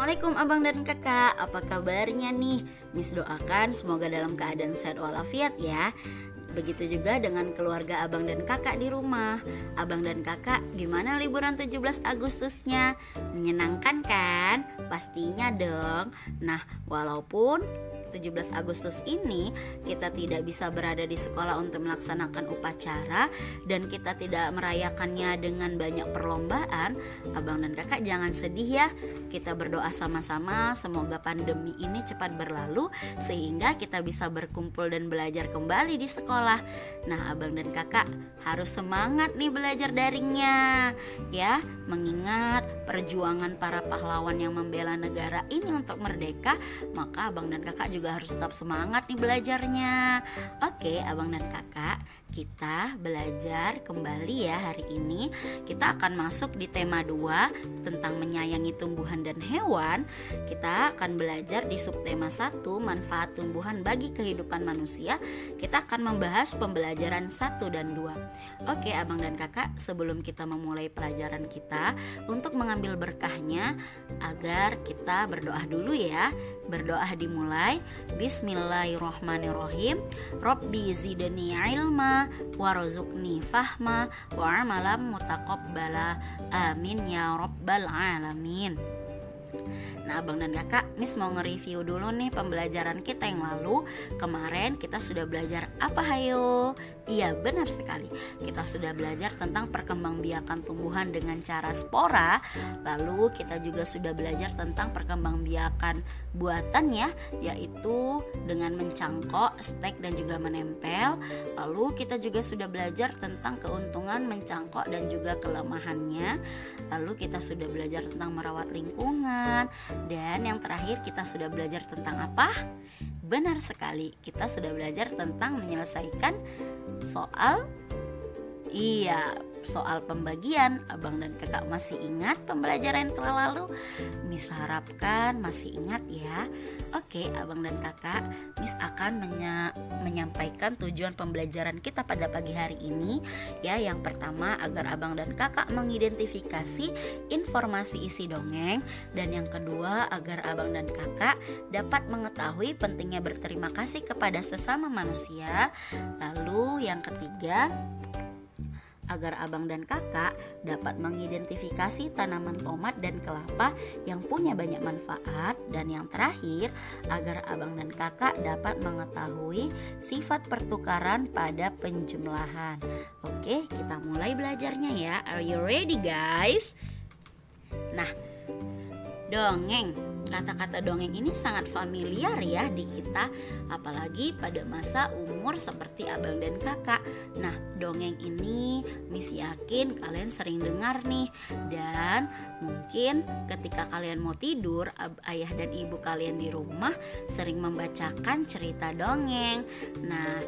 Assalamualaikum abang dan kakak, apa kabarnya nih? Miss doakan semoga dalam keadaan sehat walafiat ya. Begitu juga dengan keluarga abang dan kakak di rumah. Abang dan kakak gimana liburan 17 Agustusnya? Menyenangkan kan? Pastinya dong. Nah, walaupun 17 Agustus ini kita tidak bisa berada di sekolah untuk melaksanakan upacara dan kita tidak merayakannya dengan banyak perlombaan, abang dan kakak jangan sedih ya. Kita berdoa sama-sama semoga pandemi ini cepat berlalu sehingga kita bisa berkumpul dan belajar kembali di sekolah. Nah, abang dan kakak harus semangat nih belajar daringnya ya, mengingat perjuangan para pahlawan yang membela negara ini untuk merdeka, maka abang dan kakak juga harus tetap semangat nih belajarnya. Oke, abang dan kakak, kita belajar kembali ya hari ini. Kita akan masuk di tema 2 tentang menyayangi tumbuhan dan hewan. Kita akan belajar di subtema 1, manfaat tumbuhan bagi kehidupan manusia. Kita akan membahas pembelajaran 1 dan 2. Oke, abang dan kakak, sebelum kita memulai pelajaran kita, untuk mengambil berkahnya, agar kita berdoa dulu ya. Berdoa dimulai. Bismillahirrohmanirrohim. Robbi zidni ilma warzuqni fahma wa amalan mutaqabbala. Amin ya rabbal alamin. Nah, abang dan kakak, Miss mau nge-review dulu nih pembelajaran kita yang lalu. Kemarin kita sudah belajar apa hayo? Iya, benar sekali. Kita sudah belajar tentang perkembangbiakan tumbuhan dengan cara spora. Lalu kita juga sudah belajar tentang perkembangbiakan buatan ya, yaitu dengan mencangkok, stek dan juga menempel. Lalu kita juga sudah belajar tentang keuntungan mencangkok dan juga kelemahannya. Lalu kita sudah belajar tentang merawat lingkungan. Dan yang terakhir kita sudah belajar tentang apa? Benar sekali, kita sudah belajar tentang menyelesaikan soal pembagian. Abang dan kakak masih ingat pembelajaran yang telah lalu? Miss harapkan masih ingat ya. Oke, abang dan kakak, Miss akan menyampaikan tujuan pembelajaran kita pada pagi hari ini ya. Yang pertama, agar abang dan kakak mengidentifikasi informasi isi dongeng. Dan yang kedua, agar abang dan kakak dapat mengetahui pentingnya berterima kasih kepada sesama manusia. Lalu yang ketiga, agar abang dan kakak dapat mengidentifikasi tanaman tomat dan kelapa yang punya banyak manfaat. Dan yang terakhir, agar abang dan kakak dapat mengetahui sifat pertukaran pada penjumlahan. Oke, kita mulai belajarnya ya. Are you ready guys? Nah, dongeng. Kata-kata dongeng ini sangat familiar ya di kita, apalagi pada masa umur seperti abang dan kakak. Nah, dongeng ini Miss yakin kalian sering dengar nih. Dan mungkin ketika kalian mau tidur, ayah dan ibu kalian di rumah sering membacakan cerita dongeng. Nah,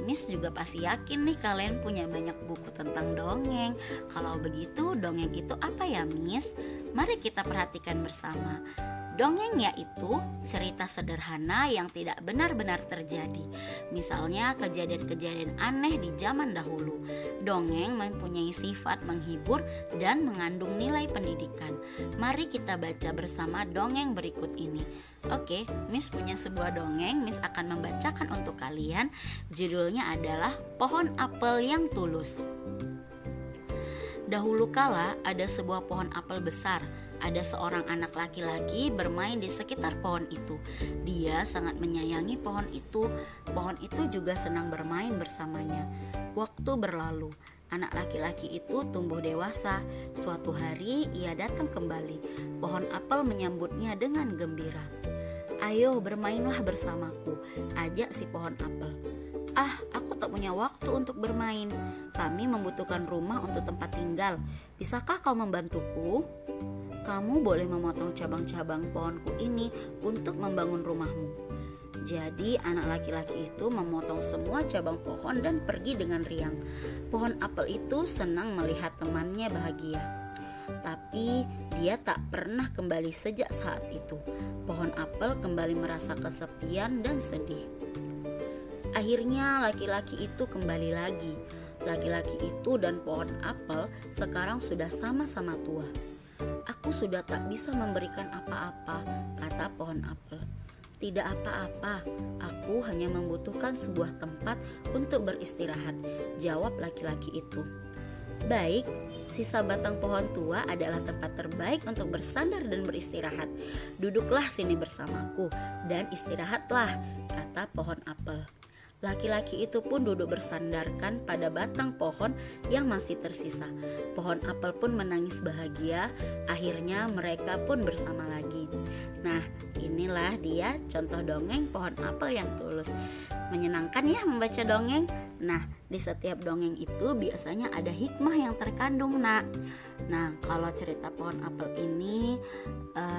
Miss juga pasti yakin nih kalian punya banyak buku tentang dongeng. Kalau begitu, dongeng itu apa ya Miss? Mari kita perhatikan bersama. Dongeng yaitu cerita sederhana yang tidak benar-benar terjadi. Misalnya kejadian-kejadian aneh di zaman dahulu. Dongeng mempunyai sifat menghibur dan mengandung nilai pendidikan. Mari kita baca bersama dongeng berikut ini. Oke, Miss punya sebuah dongeng. Miss akan membacakan untuk kalian. Judulnya adalah Pohon Apel yang Tulus. Dahulu kala ada sebuah pohon apel besar. Ada seorang anak laki-laki bermain di sekitar pohon itu. Dia sangat menyayangi pohon itu. Pohon itu juga senang bermain bersamanya. Waktu berlalu, anak laki-laki itu tumbuh dewasa. Suatu hari ia datang kembali. Pohon apel menyambutnya dengan gembira. "Ayo bermainlah bersamaku," ajak si pohon apel. "Ah, aku tak punya waktu untuk bermain. Kami membutuhkan rumah untuk tempat tinggal. Bisakah kau membantuku? Kamu boleh memotong cabang-cabang pohonku ini untuk membangun rumahmu." Jadi anak laki-laki itu memotong semua cabang pohon dan pergi dengan riang. Pohon apel itu senang melihat temannya bahagia. Tapi dia tak pernah kembali sejak saat itu. Pohon apel kembali merasa kesepian dan sedih. Akhirnya laki-laki itu kembali lagi. Laki-laki itu dan pohon apel sekarang sudah sama-sama tua. Aku sudah tak bisa memberikan apa-apa, kata pohon apel. Tidak apa-apa, aku hanya membutuhkan sebuah tempat untuk beristirahat, jawab laki-laki itu. Baik, sisa batang pohon tua adalah tempat terbaik untuk bersandar dan beristirahat. Duduklah sini bersamaku dan istirahatlah, kata pohon apel. Laki-laki itu pun duduk bersandarkan pada batang pohon yang masih tersisa. Pohon apel pun menangis bahagia. Akhirnya mereka pun bersama lagi. Nah, inilah dia contoh dongeng pohon apel yang tulus. Menyenangkan ya membaca dongeng. Nah, di setiap dongeng itu biasanya ada hikmah yang terkandung, nak. Nah, kalau cerita pohon apel ini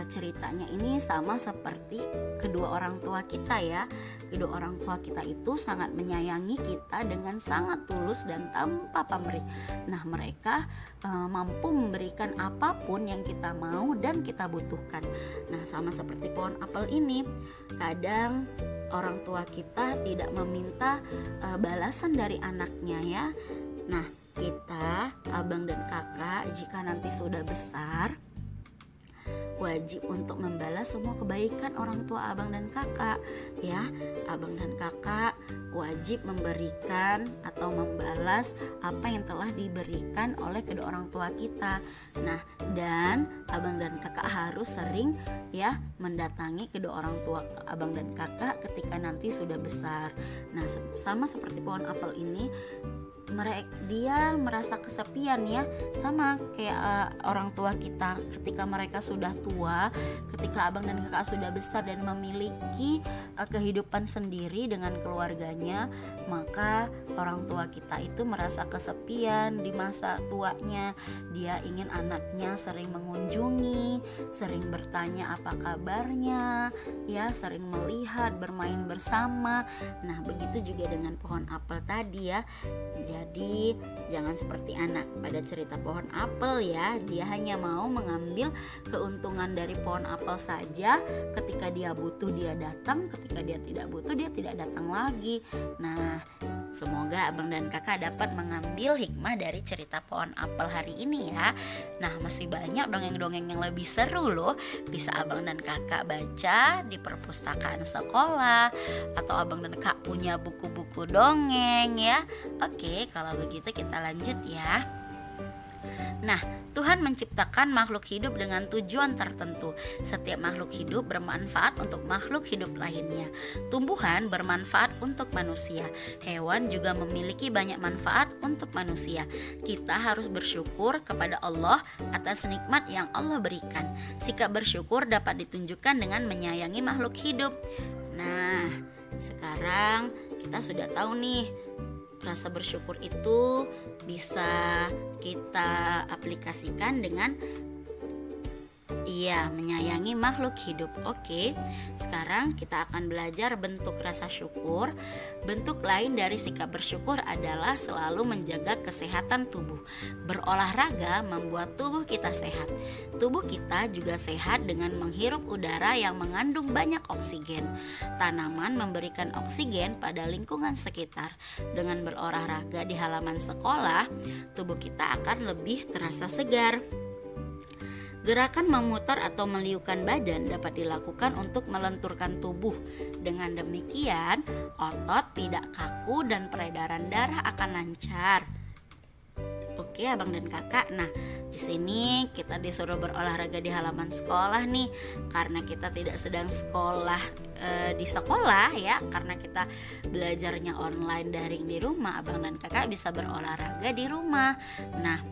ceritanya ini sama seperti kedua orang tua kita ya. Kedua orang tua kita itu sangat menyayangi kita dengan sangat tulus dan tanpa pamrih. Nah, mereka mampu memberikan apapun yang kita mau dan kita butuhkan. Nah, sama seperti pohon apel ini, kadang orang tua kita tidak meminta balasan dari anaknya ya. Nah, kita, abang dan kakak, jika nanti sudah besar, wajib untuk membalas semua kebaikan orang tua abang dan kakak ya. Abang dan kakak wajib memberikan atau membalas apa yang telah diberikan oleh kedua orang tua kita. Nah, dan abang dan kakak harus sering ya mendatangi kedua orang tua abang dan kakak ketika nanti sudah besar. Nah, sama seperti pohon apel ini, dia merasa kesepian ya, sama kayak orang tua kita ketika mereka sudah tua, ketika abang dan kakak sudah besar dan memiliki kehidupan sendiri dengan keluarganya, maka orang tua kita itu merasa kesepian di masa tuanya. Dia ingin anaknya sering mengunjungi, sering bertanya apa kabarnya ya, sering melihat, bermain bersama. Nah, begitu juga dengan pohon apel tadi ya. Jadi jangan seperti anak pada cerita pohon apel ya. Dia hanya mau mengambil keuntungan dari pohon apel saja. Ketika dia butuh dia datang, ketika dia tidak butuh dia tidak datang lagi. Nah, semoga abang dan kakak dapat mengambil hikmah dari cerita pohon apel hari ini ya. Nah, masih banyak dongeng-dongeng yang lebih seru loh. Bisa abang dan kakak baca di perpustakaan sekolah, atau abang dan kakak punya buku-buku dongeng ya. Oke, kalau begitu kita lanjut ya. Nah, Tuhan menciptakan makhluk hidup dengan tujuan tertentu. Setiap makhluk hidup bermanfaat untuk makhluk hidup lainnya. Tumbuhan bermanfaat untuk manusia. Hewan juga memiliki banyak manfaat untuk manusia. Kita harus bersyukur kepada Allah atas nikmat yang Allah berikan. Sikap bersyukur dapat ditunjukkan dengan menyayangi makhluk hidup. Nah, sekarang kita sudah tahu nih, rasa bersyukur itu bisa kita aplikasikan dengan menyayangi makhluk hidup. Oke, sekarang kita akan belajar bentuk rasa syukur. Bentuk lain dari sikap bersyukur adalah selalu menjaga kesehatan tubuh. Berolahraga membuat tubuh kita sehat. Tubuh kita juga sehat dengan menghirup udara yang mengandung banyak oksigen. Tanaman memberikan oksigen pada lingkungan sekitar. Dengan berolahraga di halaman sekolah, tubuh kita akan lebih terasa segar. Gerakan memutar atau meliukan badan dapat dilakukan untuk melenturkan tubuh. Dengan demikian, otot tidak kaku dan peredaran darah akan lancar. Oke, abang dan kakak. Nah, di sini kita disuruh berolahraga di halaman sekolah nih, karena kita tidak sedang sekolah di sekolah ya, karena kita belajarnya online daring di rumah. Abang dan kakak bisa berolahraga di rumah. Nah,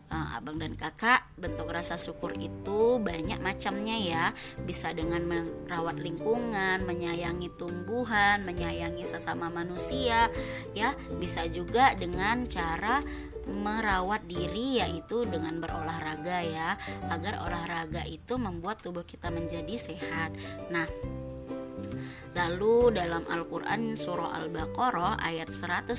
abang dan kakak, bentuk rasa syukur itu banyak macamnya ya. Bisa dengan merawat lingkungan, menyayangi tumbuhan, menyayangi sesama manusia ya. Bisa juga dengan cara merawat diri, yaitu dengan berolahraga ya, agar olahraga itu membuat tubuh kita menjadi sehat. Nah, lalu dalam Al-Quran surah Al-Baqarah ayat 152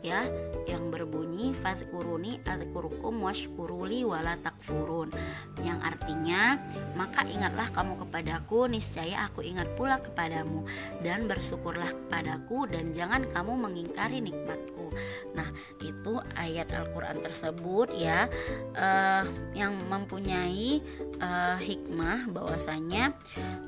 ya, yang berbunyi fadhkuruni adzkurukum washkuruli wala takfurun, yang artinya maka ingatlah kamu kepadaku, niscaya aku ingat pula kepadamu, dan bersyukurlah kepadaku dan jangan kamu mengingkari nikmatku. Nah, itu ayat Al-Quran tersebut ya, yang mempunyai hikmah bahwasanya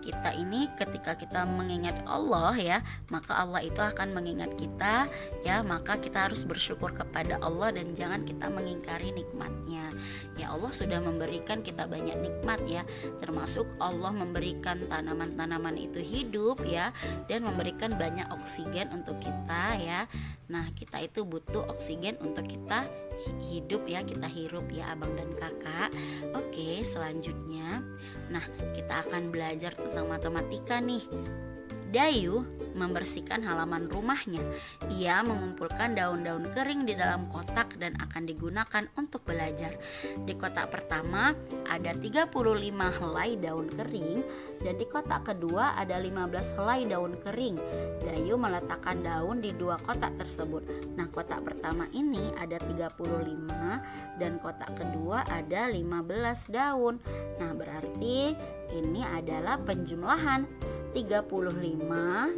kita ini ketika kita mengingat Allah ya, maka Allah itu akan mengingat kita ya, maka kita harus bersyukur kepada Allah dan jangan kita mengingkari nikmatnya. Ya, Allah sudah memberikan kita banyak nikmat ya, termasuk Allah memberikan tanaman-tanaman itu hidup ya, dan memberikan banyak oksigen untuk kita ya. Nah, kita itu butuh oksigen untuk kita hidup ya, kita hirup ya abang dan kakak. Oke, selanjutnya, nah kita akan belajar tentang matematika nih. Dayu membersihkan halaman rumahnya. Ia mengumpulkan daun-daun kering di dalam kotak dan akan digunakan untuk belajar. Di kotak pertama ada 35 helai daun kering dan di kotak kedua ada 15 helai daun kering. Dayu meletakkan daun di dua kotak tersebut. Nah, kotak pertama ini ada 35 dan kotak kedua ada 15 daun. Nah, berarti ini adalah penjumlahan 35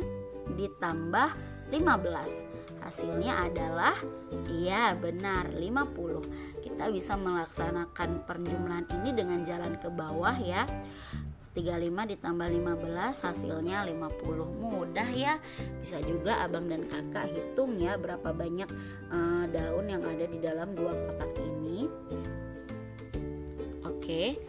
ditambah 15. Hasilnya adalah, iya benar, 50. Kita bisa melaksanakan penjumlahan ini dengan jalan ke bawah ya. 35 ditambah 15 hasilnya 50. Mudah ya. Bisa juga abang dan kakak hitung ya berapa banyak daun yang ada di dalam dua kotak ini. Oke,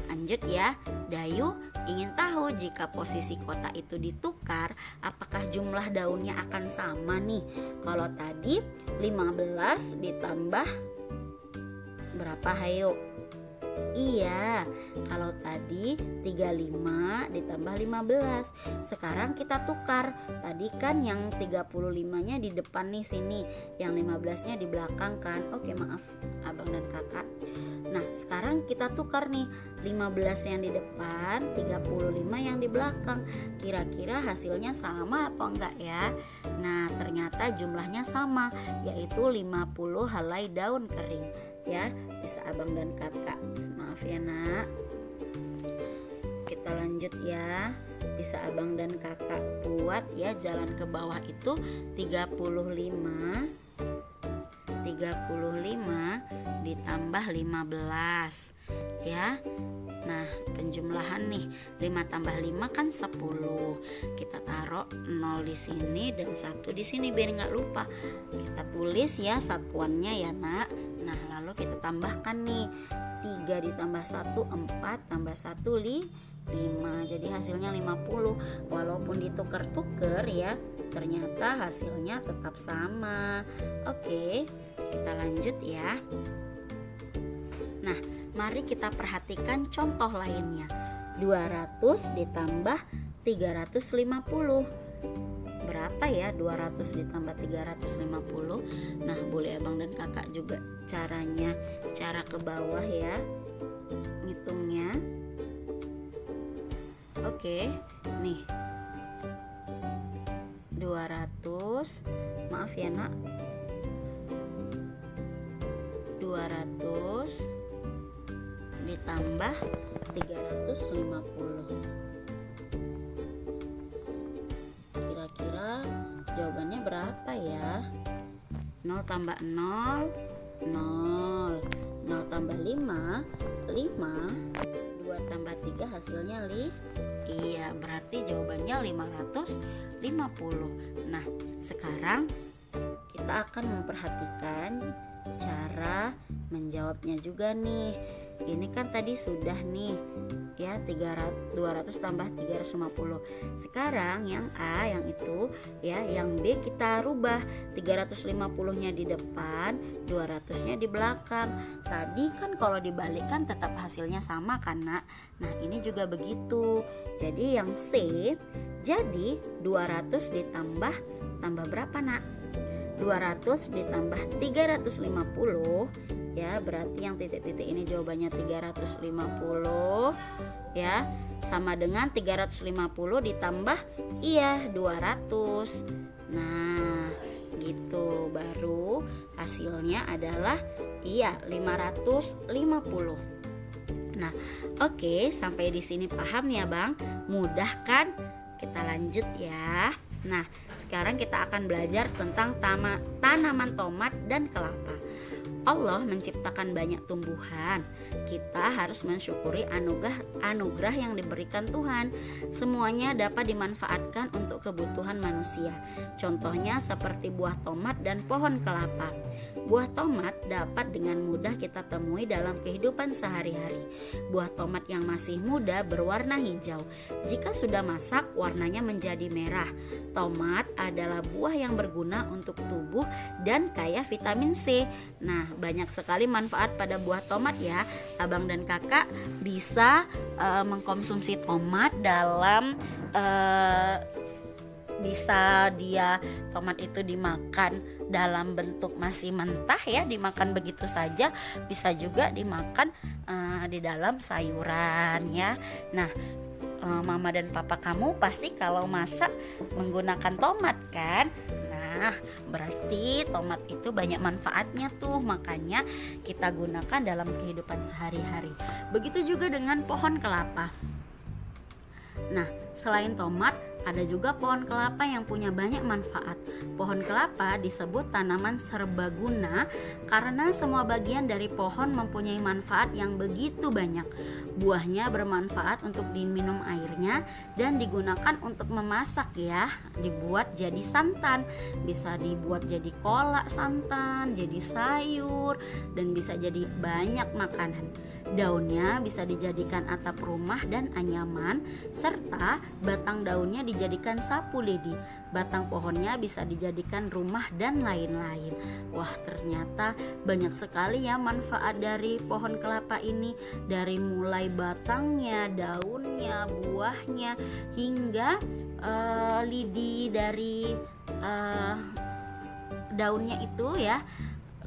lanjut ya. Dayu ingin tahu jika posisi kotak itu ditukar, apakah jumlah daunnya akan sama nih. Kalau tadi 15 ditambah berapa, hayo? Iya, kalau tadi 35 ditambah 15. Sekarang kita tukar. Tadi kan yang 35-nya di depan nih sini, yang 15-nya di belakang kan. Oke, maaf abang dan kakak. Nah, sekarang kita tukar nih, 15 yang di depan, 35 yang di belakang. Kira-kira hasilnya sama apa enggak ya? Nah, ternyata jumlahnya sama, yaitu 50 helai daun kering. Ya, bisa abang dan kakak. Maaf ya nak. Kita lanjut ya. Bisa abang dan kakak buat ya, jalan ke bawah itu 35 ditambah 15 ya. Nah, penjumlahan nih, 5 tambah 5 kan 10. Kita taruh 0 di sini dan 1 di sini biar nggak lupa. Kita tulis ya satuannya ya nak. Nah, lalu kita tambahkan nih, 3 ditambah 1 4 tambah 1 5. Jadi hasilnya 50. Walaupun ditukar-tukar ya, ternyata hasilnya tetap sama. Oke, kita lanjut ya. Nah, mari kita perhatikan contoh lainnya. 200 ditambah 350. Berapa ya 200 ditambah 350? Nah, boleh abang dan kakak juga caranya, cara ke bawah ya, ngitungnya. Oke, nih 200, maaf ya nak, 200 ditambah 350. Kira-kira jawabannya berapa ya? 0 tambah 0 0, 0 tambah 5 5, 2 tambah 3 hasilnya iya, berarti jawabannya 550. Nah, sekarang kita akan memperhatikan cara menjawabnya juga nih. Ini kan tadi sudah nih ya, 200 tambah 350. Sekarang yang A, yang itu ya, yang B kita rubah, 350-nya di depan, 200-nya di belakang. Tadi kan kalau dibalikkan tetap hasilnya sama kan nak. Nah, ini juga begitu. Jadi yang C, jadi 200 ditambah berapa nak? 200 ditambah 350 ya, berarti yang titik-titik ini jawabannya 350 ya, sama dengan 350 ditambah 200. Nah, gitu, baru hasilnya adalah 550. Nah, oke, sampai di sini paham ya bang? Mudah kan? Kita lanjut ya. Nah, sekarang kita akan belajar tentang tanaman tomat dan kelapa. Allah menciptakan banyak tumbuhan. Kita harus mensyukuri anugerah yang diberikan Tuhan. Semuanya dapat dimanfaatkan untuk kebutuhan manusia. Contohnya seperti buah tomat dan pohon kelapa. Buah tomat dapat dengan mudah kita temui dalam kehidupan sehari-hari. Buah tomat yang masih muda berwarna hijau. Jika sudah masak, warnanya menjadi merah. Tomat adalah buah yang berguna untuk tubuh dan kaya vitamin C. Nah, banyak sekali manfaat pada buah tomat ya. Abang dan kakak bisa mengkonsumsi tomat dalam bisa tomat itu dimakan dalam bentuk masih mentah ya, dimakan begitu saja, bisa juga dimakan di dalam sayuran ya. Nah, mama dan papa kamu pasti kalau masak menggunakan tomat kan? Nah, berarti tomat itu banyak manfaatnya tuh, makanya kita gunakan dalam kehidupan sehari-hari. Begitu juga dengan pohon kelapa. Nah, selain tomat, ada juga pohon kelapa yang punya banyak manfaat. Pohon kelapa disebut tanaman serbaguna karena semua bagian dari pohon mempunyai manfaat yang begitu banyak. Buahnya bermanfaat untuk diminum airnya dan digunakan untuk memasak ya. Dibuat jadi santan, bisa dibuat jadi kolak santan, jadi sayur, dan bisa jadi banyak makanan. Daunnya bisa dijadikan atap rumah dan anyaman, serta batang daunnya dijadikan sapu lidi. Batang pohonnya bisa dijadikan rumah dan lain-lain. Wah, ternyata banyak sekali ya manfaat dari pohon kelapa ini. Dari mulai batangnya, daunnya, buahnya, hingga lidi dari daunnya itu ya,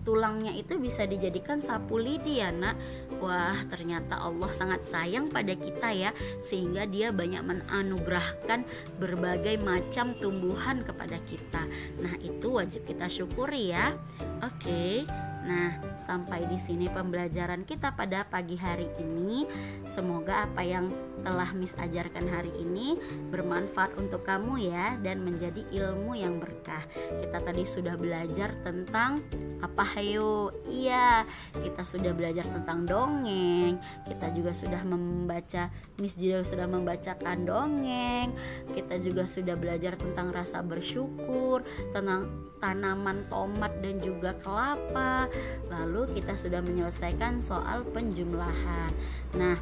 tulangnya itu bisa dijadikan sapu lidi ya nak. Wah, ternyata Allah sangat sayang pada kita ya, sehingga dia banyak menganugerahkan berbagai macam tumbuhan kepada kita. Nah, itu wajib kita syukuri ya. Oke. Nah, sampai di sini pembelajaran kita pada pagi hari ini. Semoga apa yang telah Miss ajarkan hari ini bermanfaat untuk kamu ya, dan menjadi ilmu yang berkah. Kita tadi sudah belajar tentang apa hayo? Iya, kita sudah belajar tentang dongeng. Kita juga sudah membaca, Miss juga sudah membacakan dongeng. Kita juga sudah belajar tentang rasa bersyukur, tentang tanaman tomat dan juga kelapa. Lalu kita sudah menyelesaikan soal penjumlahan. Nah,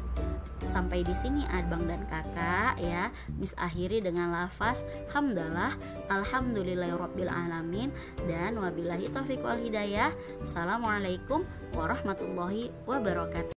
sampai di sini abang dan kakak ya, Miss akhiri dengan lafaz hamdalah, alhamdulillahirabbil alamin, dan wabillahi taufiq wal hidayah. Assalamualaikum warahmatullahi wabarakatuh.